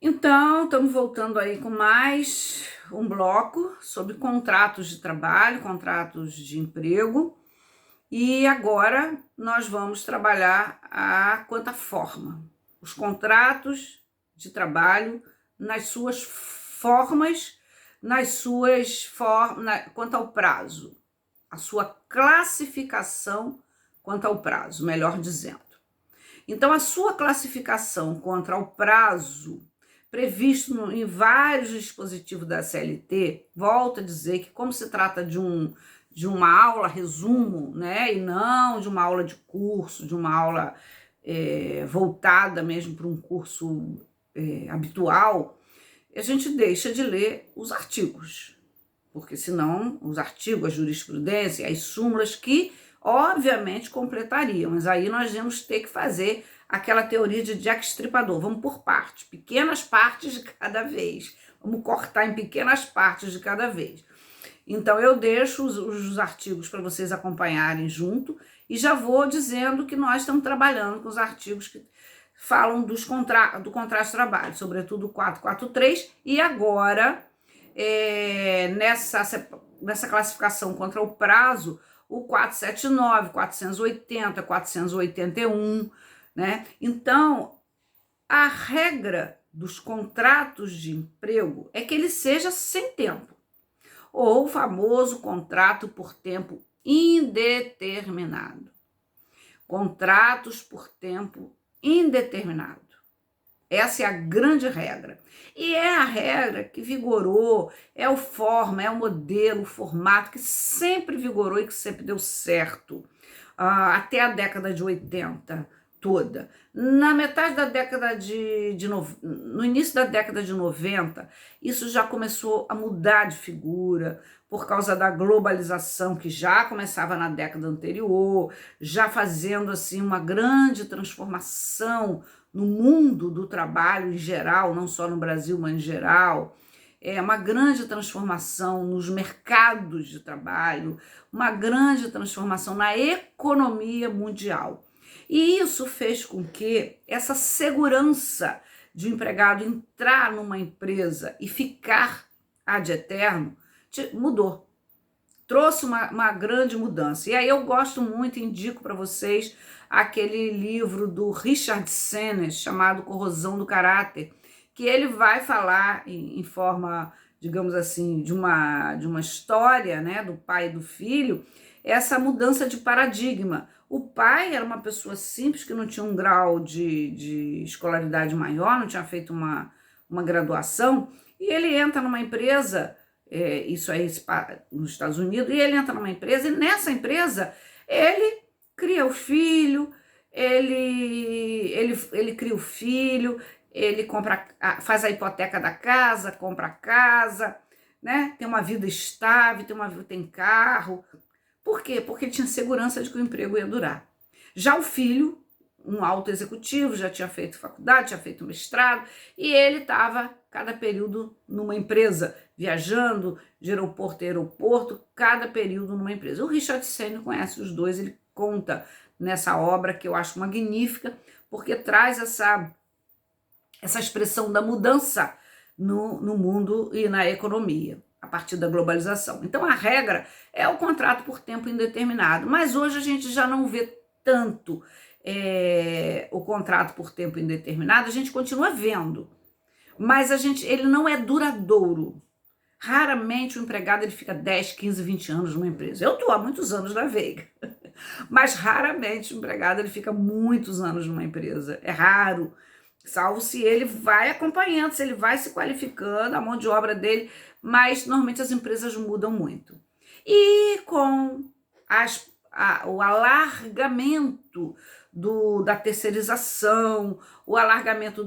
Então, estamos voltando aí com mais um bloco sobre contratos de trabalho, contratos de emprego. E agora nós vamos trabalhar a quanto à forma. Os contratos de trabalho nas suas formas, quanto ao prazo, a sua classificação quanto ao prazo, melhor dizendo. Então, a sua classificação contra o prazo previsto em vários dispositivos da CLT, volto a dizer que, como se trata de uma aula resumo, né, e não de uma aula de curso, de uma aula voltada mesmo para um curso habitual, a gente deixa de ler os artigos, porque senão os artigos, a jurisprudência, as súmulas que obviamente completariam, mas aí nós vamos ter que fazer aquela teoria de Jack Stripador, vamos por partes, pequenas partes de cada vez, vamos cortar em pequenas partes de cada vez. Então eu deixo os artigos para vocês acompanharem junto e já vou dizendo que nós estamos trabalhando com os artigos que falam do contrato de trabalho, sobretudo o 443, e agora nessa classificação contra o prazo, o 479, 480, 481, né? Então, a regra dos contratos de emprego é que ele seja sem tempo, ou o famoso contrato por tempo indeterminado. Contratos por tempo indeterminado. Essa é a grande regra. E é a regra que vigorou, é o forma, é o modelo, o formato que sempre vigorou e que sempre deu certo, até a década de 80 toda. Na metade da década no início da década de 90, isso já começou a mudar de figura, por causa da globalização que já começava na década anterior, já fazendo assim uma grande transformação no mundo do trabalho em geral, não só no Brasil, mas em geral. É uma grande transformação nos mercados de trabalho, uma grande transformação na economia mundial. E isso fez com que essa segurança de o empregado entrar numa empresa e ficar ad eterno mudou. Trouxe uma grande mudança. E aí eu gosto muito, indico para vocês aquele livro do Richard Sennett, chamado Corrosão do Caráter, que ele vai falar em forma, digamos assim, de uma história, né, do pai e do filho, essa mudança de paradigma. O pai era uma pessoa simples, que não tinha um grau de escolaridade maior, não tinha feito uma graduação, e ele entra numa empresa, isso aí nos Estados Unidos, e ele entra numa empresa, e nessa empresa ele cria o filho, ele cria o filho, ele faz a hipoteca da casa, compra a casa, né? Tem uma vida estável, tem carro. Por quê? Porque ele tinha segurança de que o emprego ia durar. Já o filho, um alto executivo, já tinha feito faculdade, tinha feito mestrado, e ele estava cada período numa empresa, viajando de aeroporto a aeroporto, cada período numa empresa. O Richard Sennett conhece os dois, ele conta nessa obra que eu acho magnífica, porque traz essa expressão da mudança no mundo e na economia, a partir da globalização. Então, a regra é o contrato por tempo indeterminado, mas hoje a gente já não vê tanto o contrato por tempo indeterminado, a gente continua vendo, mas ele não é duradouro. Raramente o empregado ele fica 10, 15, 20 anos numa empresa. Eu estou há muitos anos na Veiga, mas raramente o empregado ele fica muitos anos numa empresa. É raro, salvo se ele vai acompanhando, se ele vai se qualificando, a mão de obra dele, mas normalmente as empresas mudam muito. E com o alargamento da terceirização, o alargamento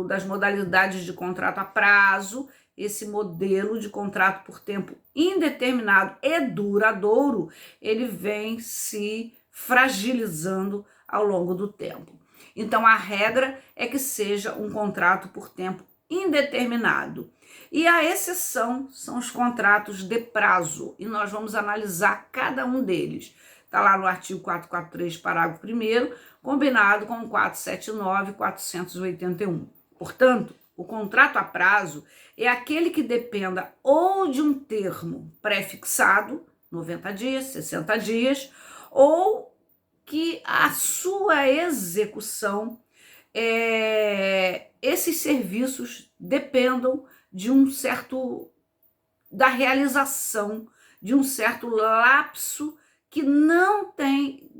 das modalidades de contrato a prazo, esse modelo de contrato por tempo indeterminado e duradouro, ele vem se fragilizando ao longo do tempo. Então, a regra é que seja um contrato por tempo indeterminado. E a exceção são os contratos de prazo, e nós vamos analisar cada um deles. Está lá no artigo 443, parágrafo 1º, combinado com o 479 e 481. Portanto, O contrato a prazo é aquele que dependa ou de um termo pré-fixado, 90 dias, 60 dias, ou que a sua execução, esses serviços dependam de um certo, da realização de um certo lapso que não tem,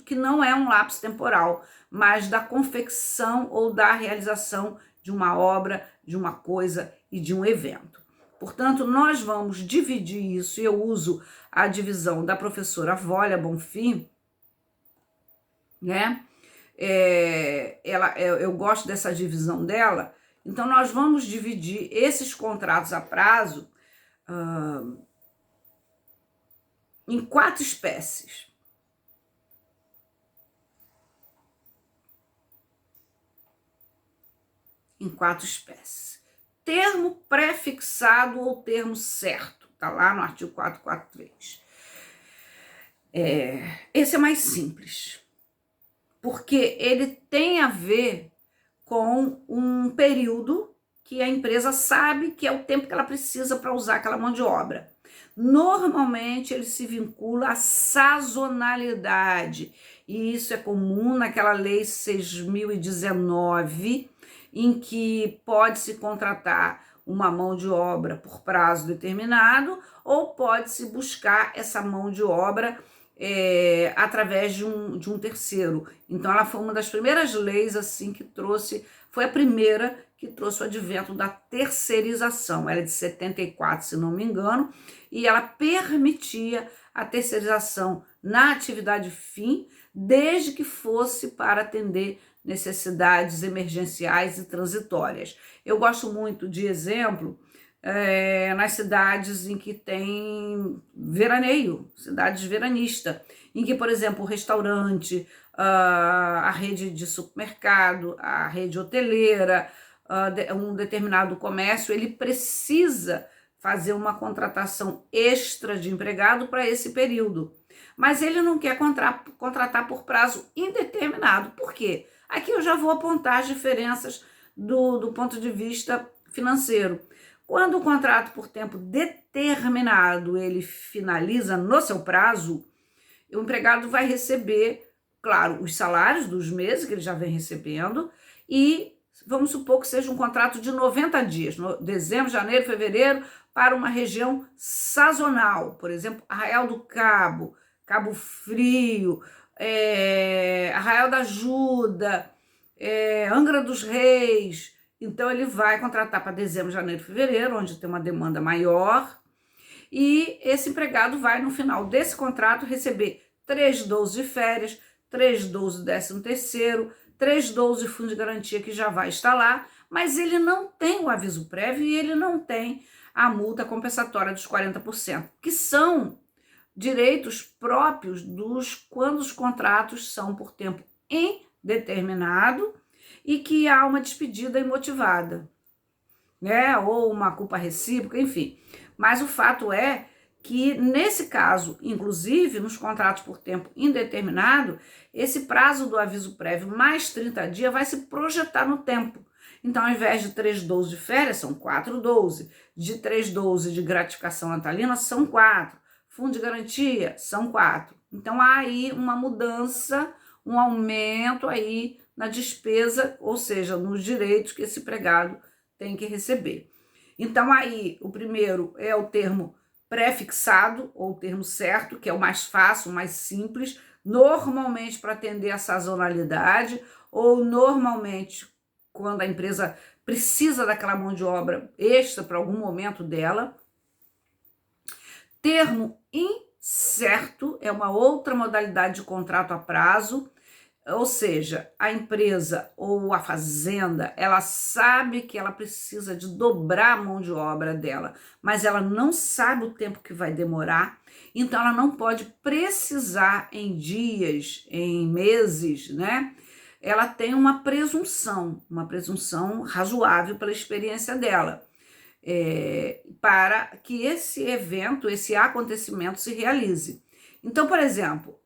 que não é um lapso temporal, mas da confecção ou da realização de uma obra, de uma coisa e de um evento. Portanto, nós vamos dividir isso, eu uso a divisão da professora Volha Bonfim, né? Eu gosto dessa divisão dela, então nós vamos dividir esses contratos a prazo em 4 espécies. Em 4 espécies. Termo pré-fixado ou termo certo, tá lá no artigo 443. Esse é mais simples, porque ele tem a ver com um período que a empresa sabe que é o tempo que ela precisa para usar aquela mão de obra. Normalmente ele se vincula à sazonalidade, e isso é comum naquela lei 6.019, em que pode-se contratar uma mão de obra por prazo determinado, ou pode-se buscar essa mão de obra através de um terceiro. Então ela foi uma das primeiras leis assim que trouxe, foi a primeira que trouxe o advento da terceirização. Ela é de 74, se não me engano, e ela permitia a terceirização na atividade fim, desde que fosse para atender necessidades emergenciais e transitórias. Eu gosto muito de exemplo nas cidades em que tem veraneio, cidades veranistas, em que, por exemplo, o restaurante, a rede de supermercado, a rede hoteleira, um determinado comércio, ele precisa fazer uma contratação extra de empregado para esse período. Mas ele não quer contratar por prazo indeterminado. Por quê? Aqui eu já vou apontar as diferenças do ponto de vista financeiro. Quando o contrato por tempo determinado ele finaliza no seu prazo, o empregado vai receber, claro, os salários dos meses que ele já vem recebendo, e vamos supor que seja um contrato de 90 dias, dezembro, janeiro, fevereiro, para uma região sazonal, por exemplo, Arraial do Cabo, Cabo Frio, Arraial da Ajuda, Angra dos Reis. Então ele vai contratar para dezembro, janeiro, fevereiro, onde tem uma demanda maior, e esse empregado vai, no final desse contrato, receber 3/12 de férias, 3/12 do 13º, 3/12 de fundo de garantia que já vai estar lá, mas ele não tem o aviso prévio e ele não tem a multa compensatória dos 40%, que são direitos próprios quando os contratos são por tempo indeterminado e que há uma despedida imotivada, né? Ou uma culpa recíproca, enfim. Mas o fato é que, nesse caso, inclusive nos contratos por tempo indeterminado, esse prazo do aviso prévio mais 30 dias vai se projetar no tempo. Então, ao invés de 3/12 de férias, são 4/12. De 3/12 de gratificação natalina, são 4. Fundo de garantia, são 4. Então, há aí uma mudança, um aumento aí na despesa, ou seja, nos direitos que esse empregado tem que receber. Então, aí, o primeiro é o termo pré-fixado, ou termo certo, que é o mais fácil, o mais simples, normalmente para atender a sazonalidade, ou normalmente quando a empresa precisa daquela mão de obra extra para algum momento dela. Termo incerto é uma outra modalidade de contrato a prazo, ou seja, a empresa ou a fazenda, ela sabe que ela precisa de dobrar a mão de obra dela, mas ela não sabe o tempo que vai demorar, então ela não pode precisar em dias, em meses, né? Ela tem uma presunção razoável pela experiência dela, para que esse evento, esse acontecimento se realize. Então, por exemplo,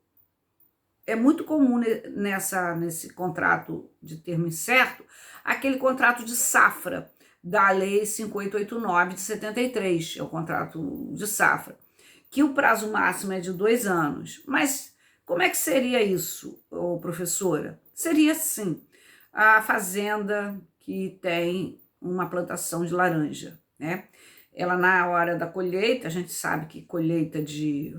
é muito comum nesse contrato de termo incerto, aquele contrato de safra. da Lei 5889 de 73, é o contrato de safra, que o prazo máximo é de 2 anos. Mas como é que seria isso, professora? Seria assim, a fazenda que tem uma plantação de laranja, né? Ela, na hora da colheita, a gente sabe que colheita de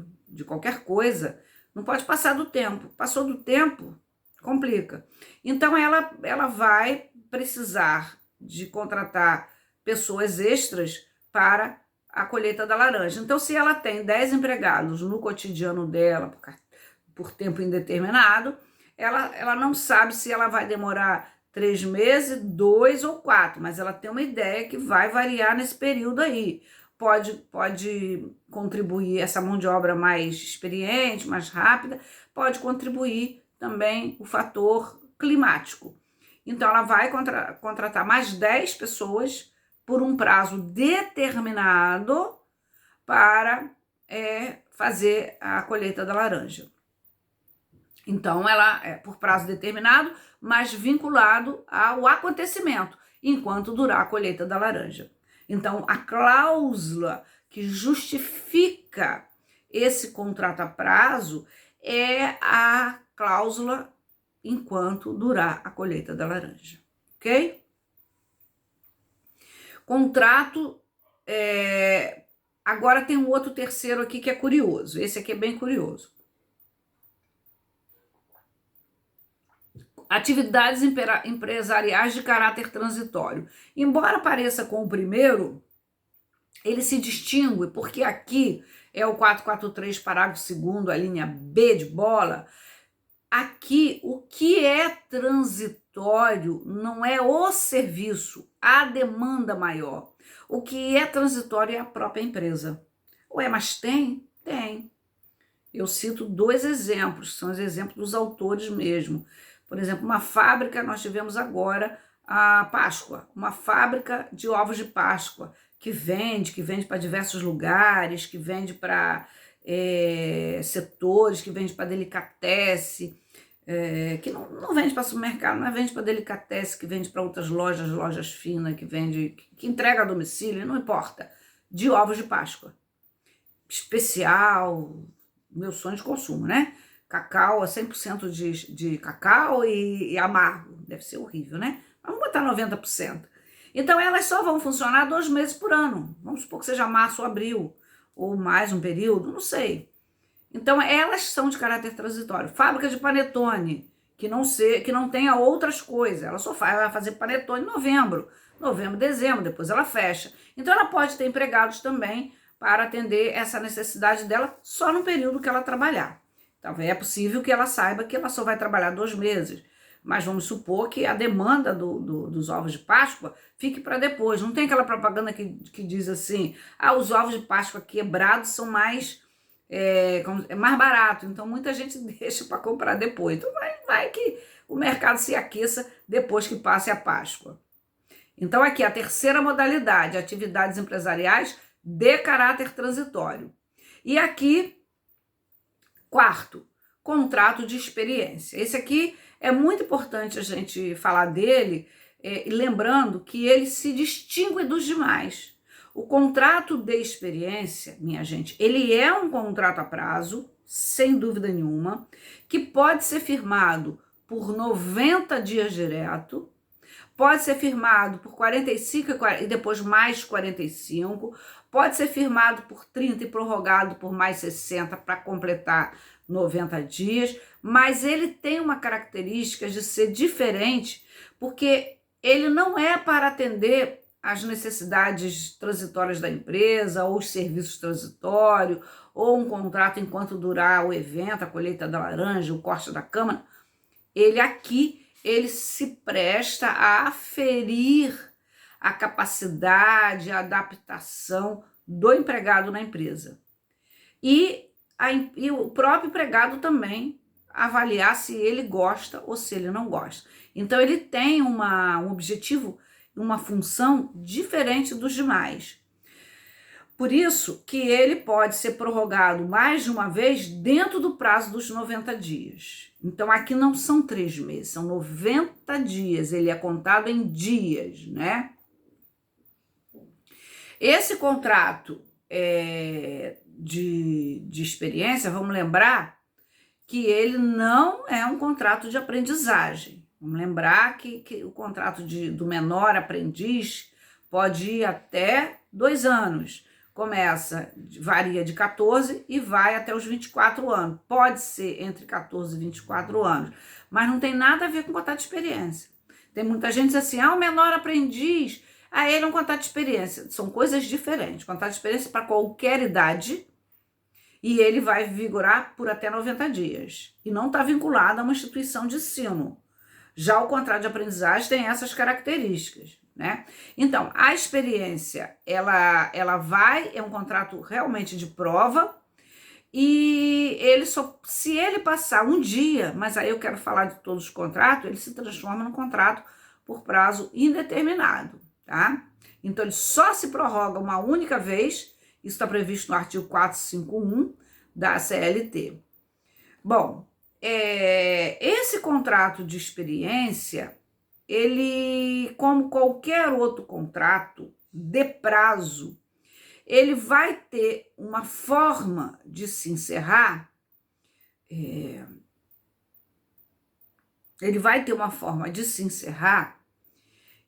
qualquer coisa não pode passar do tempo. Passou do tempo, complica. Então, ela vai precisar de contratar pessoas extras para a colheita da laranja. Então, se ela tem 10 empregados no cotidiano dela, por tempo indeterminado, ela não sabe se ela vai demorar 3 meses, 2 ou 4, mas ela tem uma ideia que vai variar nesse período aí. Pode contribuir essa mão de obra mais experiente, mais rápida, pode contribuir também o fator climático. Então, ela vai contratar mais 10 pessoas por um prazo determinado para fazer a colheita da laranja. Então, ela é por prazo determinado, mas vinculado ao acontecimento, enquanto durar a colheita da laranja. Então, a cláusula que justifica esse contrato a prazo é a cláusula enquanto durar a colheita da laranja, ok? Contrato, agora tem um outro terceiro aqui que é curioso, esse aqui é bem curioso. Atividades empresariais de caráter transitório. Embora pareça com o primeiro, ele se distingue porque aqui é o 443, parágrafo 2º, a linha B de bola. Aqui, o que é transitório não é o serviço, a demanda maior. O que é transitório é a própria empresa. Ué, mas tem? Tem. Eu cito 2 exemplos, são os exemplos dos autores mesmo. Por exemplo, uma fábrica, nós tivemos agora a Páscoa, uma fábrica de ovos de Páscoa, que vende para diversos lugares, que vende para setores, que vende para delicatessen, que não vende para supermercado, não vende para delicatessen, que vende para outras lojas finas, que entrega a domicílio, não importa, de ovos de Páscoa. Especial, meu sonho de consumo, né? Cacau, 100% de cacau e amargo. Deve ser horrível, né? Vamos botar 90%. Então, elas só vão funcionar 2 meses por ano. Vamos supor que seja março ou abril, ou mais um período, não sei. Então, elas são de caráter transitório. Fábrica de panetone, que não tenha outras coisas. Ela só vai fazer panetone em novembro, dezembro, depois ela fecha. Então, ela pode ter empregados também para atender essa necessidade dela só no período que ela trabalhar. Talvez é possível que ela saiba que ela só vai trabalhar 2 meses, mas vamos supor que a demanda dos ovos de Páscoa fique para depois. Não tem aquela propaganda que diz assim, os ovos de Páscoa quebrados são mais barato, então muita gente deixa para comprar depois. Então vai que o mercado se aqueça depois que passe a Páscoa. Então aqui a terceira modalidade, atividades empresariais de caráter transitório. E aqui, quarto, contrato de experiência. Esse aqui é muito importante a gente falar dele, lembrando que ele se distingue dos demais. O contrato de experiência, minha gente, ele é um contrato a prazo, sem dúvida nenhuma, que pode ser firmado por 90 dias direto, pode ser firmado por 45 e depois mais 45, pode ser firmado por 30 e prorrogado por mais 60 para completar 90 dias, mas ele tem uma característica de ser diferente, porque ele não é para atender as necessidades transitórias da empresa, ou os serviços transitórios, ou um contrato enquanto durar o evento, a colheita da laranja, o corte da cama. Ele se presta a aferir a capacidade, a adaptação do empregado na empresa. E o próprio empregado também avaliar se ele gosta ou se ele não gosta. Então, ele tem um objetivo, uma função diferente dos demais. Por isso que ele pode ser prorrogado mais de uma vez dentro do prazo dos 90 dias. Então, aqui não são 3 meses, são 90 dias. Ele é contado em dias, né? Esse contrato de experiência, vamos lembrar que ele não é um contrato de aprendizagem. Vamos lembrar que o contrato do menor aprendiz pode ir até 2 anos. Varia de 14 e vai até os 24 anos. Pode ser entre 14 e 24 anos, mas não tem nada a ver com contrato de experiência. Tem muita gente que diz assim, o menor aprendiz, ele é um contrato de experiência. São coisas diferentes. Contrato de experiência para qualquer idade e ele vai vigorar por até 90 dias. E não está vinculado a uma instituição de ensino. Já o contrato de aprendizagem tem essas características, né? Então, a experiência, ela é um contrato realmente de prova e se ele passar um dia, mas aí eu quero falar de todos os contratos, ele se transforma num contrato por prazo indeterminado, tá? Então, ele só se prorroga uma única vez, isso está previsto no artigo 451 da CLT. Bom, esse contrato de experiência, ele, como qualquer outro contrato de prazo, ele vai ter uma forma de se encerrar,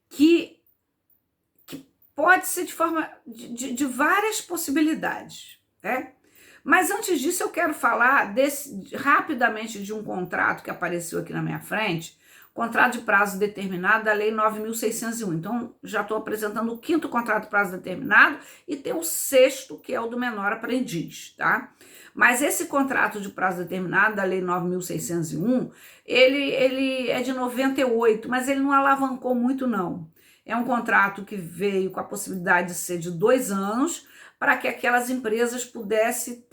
que pode ser de forma de várias possibilidades, né? Mas antes disso eu quero falar rapidamente de um contrato que apareceu aqui na minha frente, contrato de prazo determinado da Lei 9.601. Então, já estou apresentando o 5º contrato de prazo determinado e tem o 6º, que é o do menor aprendiz, tá? Mas esse contrato de prazo determinado da Lei 9.601, ele é de 98, mas ele não alavancou muito, não. É um contrato que veio com a possibilidade de ser de 2 anos, para que aquelas empresas pudessem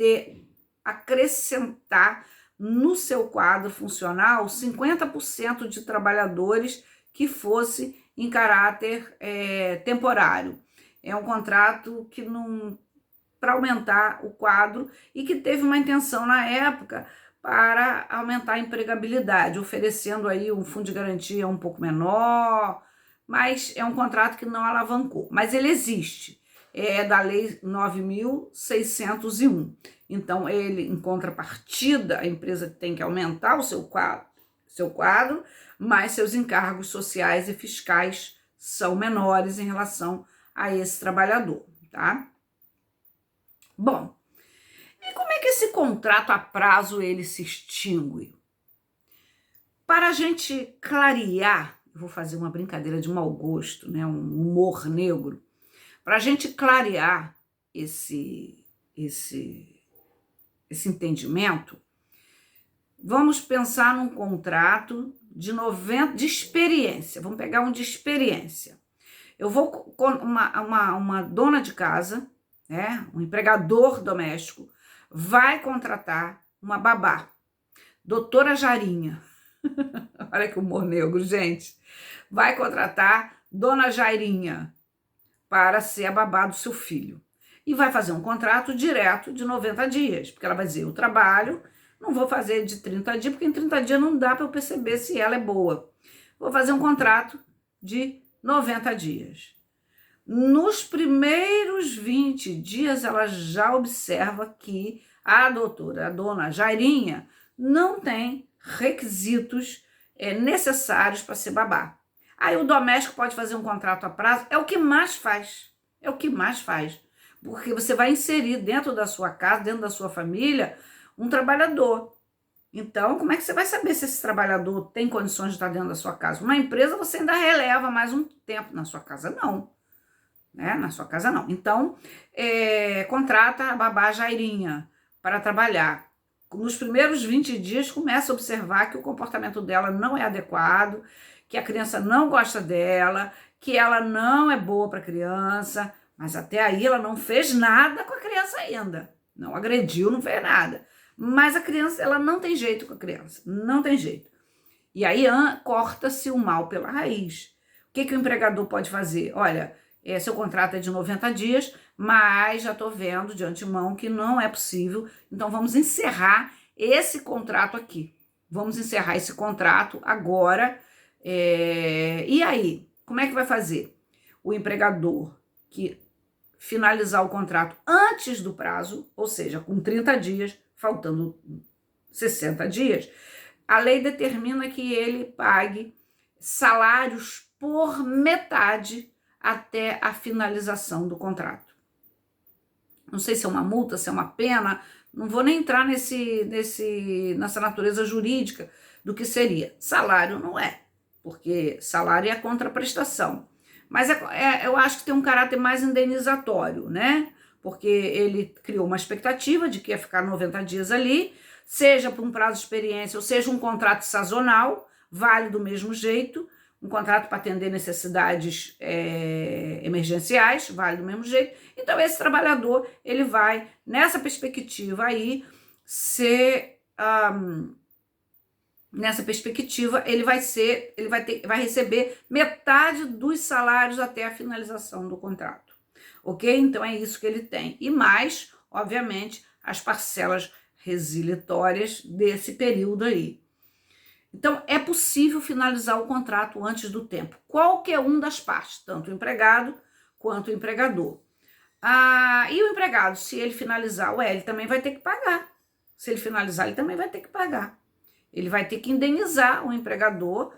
acrescentar no seu quadro funcional 50% de trabalhadores que fosse em caráter temporário. É um contrato que não para aumentar o quadro e que teve uma intenção na época para aumentar a empregabilidade, oferecendo aí um fundo de garantia um pouco menor, mas é um contrato que não alavancou. Mas ele existe. É da Lei 9.601. Então, ele, em contrapartida, a empresa tem que aumentar o seu quadro, mas seus encargos sociais e fiscais são menores em relação a esse trabalhador, tá? Bom, e como é que esse contrato a prazo ele se extingue? Para a gente clarear, eu vou fazer uma brincadeira de mau gosto, né? Um humor negro. Para a gente clarear esse entendimento, vamos pensar num contrato de experiência. Vamos pegar um de experiência. Eu vou com uma dona de casa, né, um empregador doméstico, vai contratar uma babá, doutora Jairinha. Olha que humor negro, gente. Vai contratar dona Jairinha para ser a babá do seu filho. E vai fazer um contrato direto de 90 dias, porque ela vai dizer, eu trabalho, não vou fazer de 30 dias, porque em 30 dias não dá para eu perceber se ela é boa. Vou fazer um contrato de 90 dias. Nos primeiros 20 dias, ela já observa que a dona Jairinha, não tem requisitos necessários para ser babá. Aí o doméstico pode fazer um contrato a prazo, é o que mais faz, porque você vai inserir dentro da sua casa, dentro da sua família, um trabalhador. Então, como é que você vai saber se esse trabalhador tem condições de estar dentro da sua casa? Uma empresa você ainda releva mais um tempo, na sua casa não, né? Na sua casa não. Então, contrata a babá Jairinha para trabalhar. Nos primeiros 20 dias, começa a observar que o comportamento dela não é adequado, que a criança não gosta dela, que ela não é boa para a criança, mas até aí ela não fez nada com a criança ainda. Não agrediu, não fez nada. Mas a criança, ela não tem jeito com a criança, não tem jeito. E aí corta-se o mal pela raiz. O que o empregador pode fazer? Olha, seu contrato é de 90 dias, mas já estou vendo de antemão que não é possível, então vamos encerrar esse contrato aqui. Vamos encerrar esse contrato agora. E aí, como é que vai fazer? O empregador que finalizar o contrato antes do prazo, ou seja, com 30 dias, faltando 60 dias, a lei determina que ele pague salários por metade até a finalização do contrato. Não sei se é uma multa, se é uma pena, não vou nem entrar nessa natureza jurídica do que seria. Salário não é, porque salário é a contraprestação. Mas eu acho que tem um caráter mais indenizatório, né? Porque ele criou uma expectativa de que ia ficar 90 dias ali, seja por um prazo de experiência ou seja um contrato sazonal, vale do mesmo jeito, um contrato para atender necessidades emergenciais, vale do mesmo jeito. Então esse trabalhador, ele vai, nessa perspectiva aí, nessa perspectiva, ele vai receber metade dos salários até a finalização do contrato, ok? Então é isso que ele tem. E mais, obviamente, as parcelas resilitórias desse período aí. Então, é possível finalizar o contrato antes do tempo. Qualquer um das partes, tanto o empregado quanto o empregador. E o empregado, se ele finalizar, ele também vai ter que pagar. Se ele finalizar, ele também vai ter que pagar. Ele vai ter que indenizar o empregador,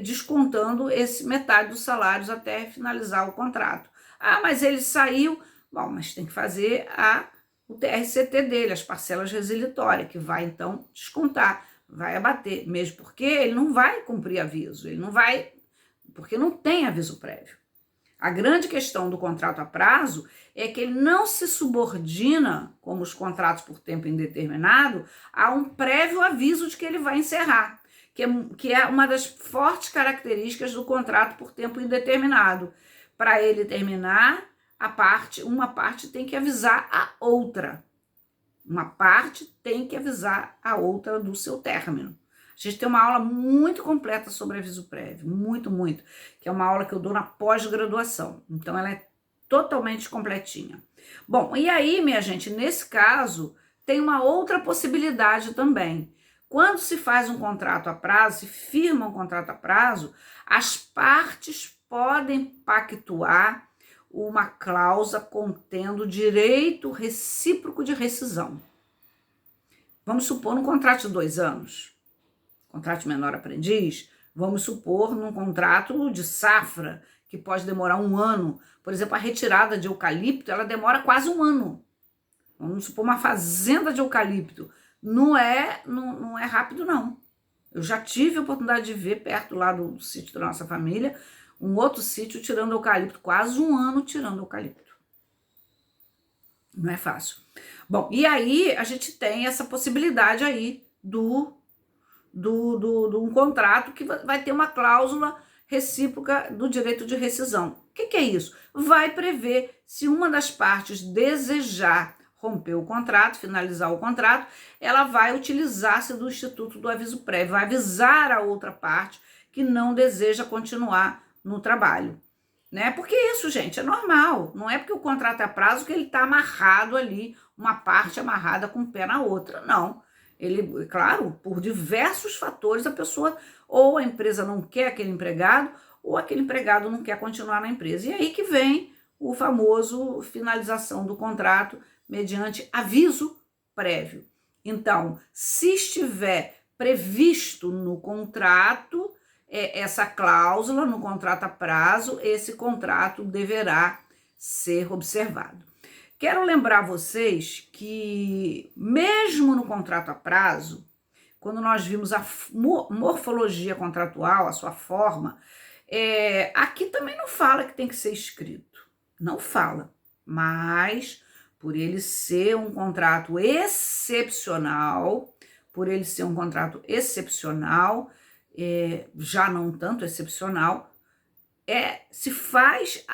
descontando metade dos salários até finalizar o contrato. Mas ele saiu. Bom, mas tem que fazer o TRCT dele, as parcelas resilitórias, que vai então descontar, vai abater, mesmo porque ele não vai cumprir aviso, ele não vai, porque não tem aviso prévio. A grande questão do contrato a prazo é que ele não se subordina, como os contratos por tempo indeterminado, a um prévio aviso de que ele vai encerrar, que é uma das fortes características do contrato por tempo indeterminado. Para ele terminar, uma parte tem que avisar a outra. Uma parte tem que avisar a outra do seu término. A gente tem uma aula muito completa sobre aviso prévio, muito, que é uma aula que eu dou na pós-graduação. Então, ela é totalmente completinha. Bom, e aí, minha gente, nesse caso, tem uma outra possibilidade também. Quando se faz um contrato a prazo, se firma um contrato a prazo, as partes podem pactuar uma cláusula contendo direito recíproco de rescisão. Vamos supor num contrato de 2 anos, contrato de menor aprendiz, vamos supor num contrato de safra, que pode demorar 1 ano. Por exemplo, a retirada de eucalipto, ela demora quase 1 ano. Vamos supor uma fazenda de eucalipto. Não é rápido, não. Eu já tive a oportunidade de ver perto lá do sítio da nossa família, um outro sítio tirando eucalipto, quase 1 ano tirando eucalipto. Não é fácil. Bom, e aí a gente tem essa possibilidade aí do um contrato que vai ter uma cláusula recíproca do direito de rescisão. O que é isso? Vai prever, se uma das partes desejar romper o contrato, finalizar o contrato, ela vai utilizar-se do instituto do aviso prévio, vai avisar a outra parte que não deseja continuar no trabalho, né? Porque isso, gente, é normal. Não é porque o contrato é a prazo que ele está amarrado ali, uma parte amarrada com o pé na outra, não. Ele, claro, por diversos fatores, a pessoa, ou a empresa não quer aquele empregado, ou aquele empregado não quer continuar na empresa. E aí que vem o famoso finalização do contrato mediante aviso prévio. Então, se estiver previsto no contrato, essa cláusula no contrato a prazo, esse contrato deverá ser observado. Quero lembrar vocês que, mesmo no contrato a prazo, quando nós vimos a morfologia contratual, a sua forma, aqui também não fala que tem que ser escrito. Não fala. Mas, por ele ser um contrato excepcional, já não tanto excepcional, se faz,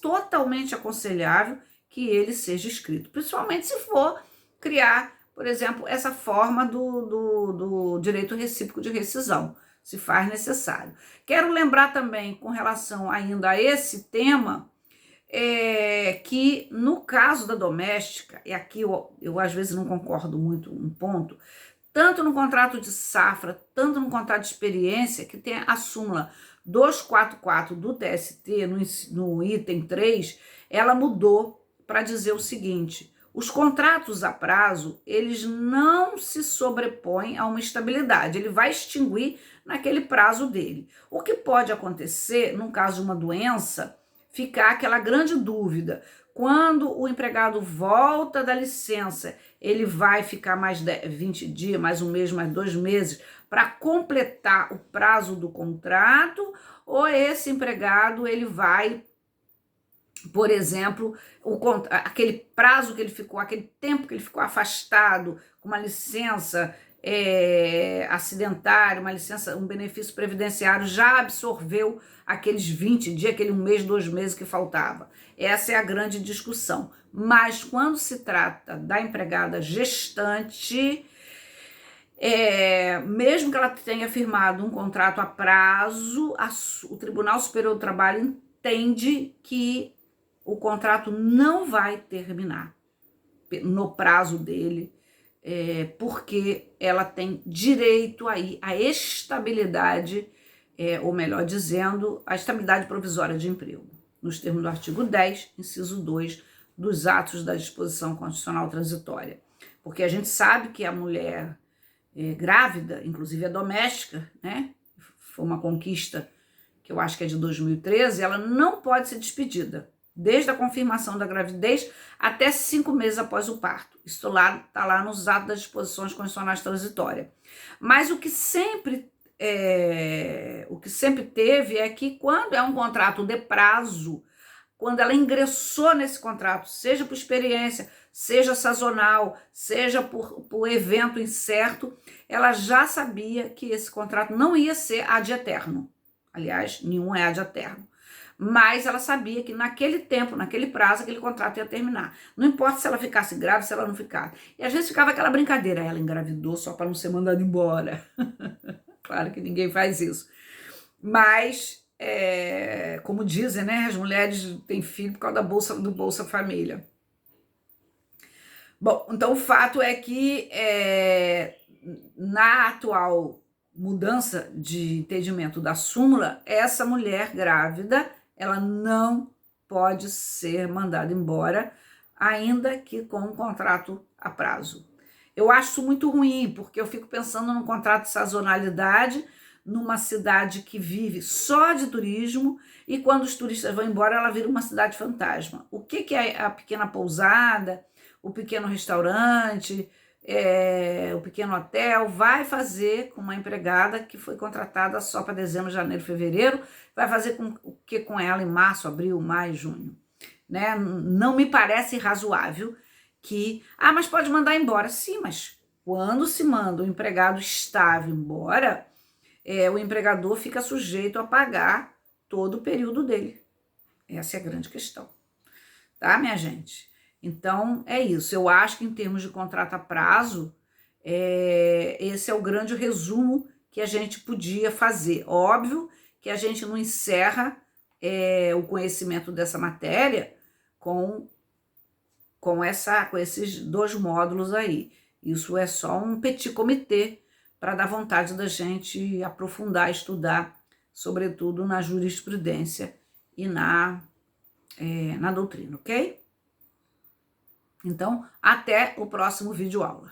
totalmente aconselhável que ele seja escrito, principalmente se for criar, por exemplo, essa forma do direito recíproco de rescisão, se faz necessário. Quero lembrar também, com relação ainda a esse tema, que no caso da doméstica, e aqui eu às vezes não concordo muito um ponto, tanto no contrato de safra, tanto no contrato de experiência, que tem a súmula 244 do TST, no item 3, ela mudou para dizer o seguinte: os contratos a prazo, eles não se sobrepõem a uma estabilidade, ele vai extinguir naquele prazo dele. O que pode acontecer, no caso de uma doença, ficar aquela grande dúvida. Quando o empregado volta da licença, ele vai ficar mais 20 dias, mais um mês, mais 2 meses, para completar o prazo do contrato, ou esse empregado ele vai, por exemplo, aquele prazo que ele ficou, aquele tempo que ele ficou afastado, com uma licença acidentária, uma licença, um benefício previdenciário, já absorveu aqueles 20 dias, aquele 1 mês, 2 meses que faltava. Essa é a grande discussão. Mas quando se trata da empregada gestante, mesmo que ela tenha firmado um contrato a prazo, o Tribunal Superior do Trabalho entende que o contrato não vai terminar no prazo dele, porque ela tem direito aí à estabilidade, ou melhor dizendo, à estabilidade provisória de emprego, nos termos do artigo 10, inciso 2, dos atos da disposição constitucional transitória. Porque a gente sabe que a mulher grávida, inclusive a doméstica, né? Foi uma conquista que eu acho que é de 2013, ela não pode ser despedida, desde a confirmação da gravidez até 5 meses após o parto. Isso está lá nos atos das disposições constitucionais transitórias. Mas o que sempre teve é que quando é um contrato de prazo, quando ela ingressou nesse contrato, seja por experiência, seja sazonal, seja por evento incerto, ela já sabia que esse contrato não ia ser ad eterno. Aliás, nenhum é ad eterno. Mas ela sabia que naquele tempo, naquele prazo, aquele contrato ia terminar. Não importa se ela ficasse grávida, se ela não ficasse. E às vezes ficava aquela brincadeira, ela engravidou só para não ser mandada embora. Claro que ninguém faz isso. Mas, como dizem, né, as mulheres têm filho por causa do Bolsa Família. Bom, então o fato é que na atual mudança de entendimento da súmula, essa mulher grávida, ela não pode ser mandada embora, ainda que com um contrato a prazo. Eu acho isso muito ruim, porque eu fico pensando num contrato de sazonalidade, numa cidade que vive só de turismo, e quando os turistas vão embora, ela vira uma cidade fantasma. O que é a pequena pousada, o pequeno restaurante, o pequeno hotel vai fazer com uma empregada que foi contratada só para dezembro, janeiro, fevereiro, vai fazer o que com ela em março, abril, maio, junho, né? Não me parece razoável que, mas pode mandar embora. Sim, mas quando se manda o empregado estável embora, o empregador fica sujeito a pagar todo o período dele. Essa é a grande questão, tá, minha gente? Então, é isso. Eu acho que em termos de contrato a prazo, esse é o grande resumo que a gente podia fazer. Óbvio que a gente não encerra o conhecimento dessa matéria com esses 2 módulos aí. Isso é só um petit comité para dar vontade da gente aprofundar, estudar, sobretudo na jurisprudência e na doutrina, ok? Então, até o próximo vídeo aula.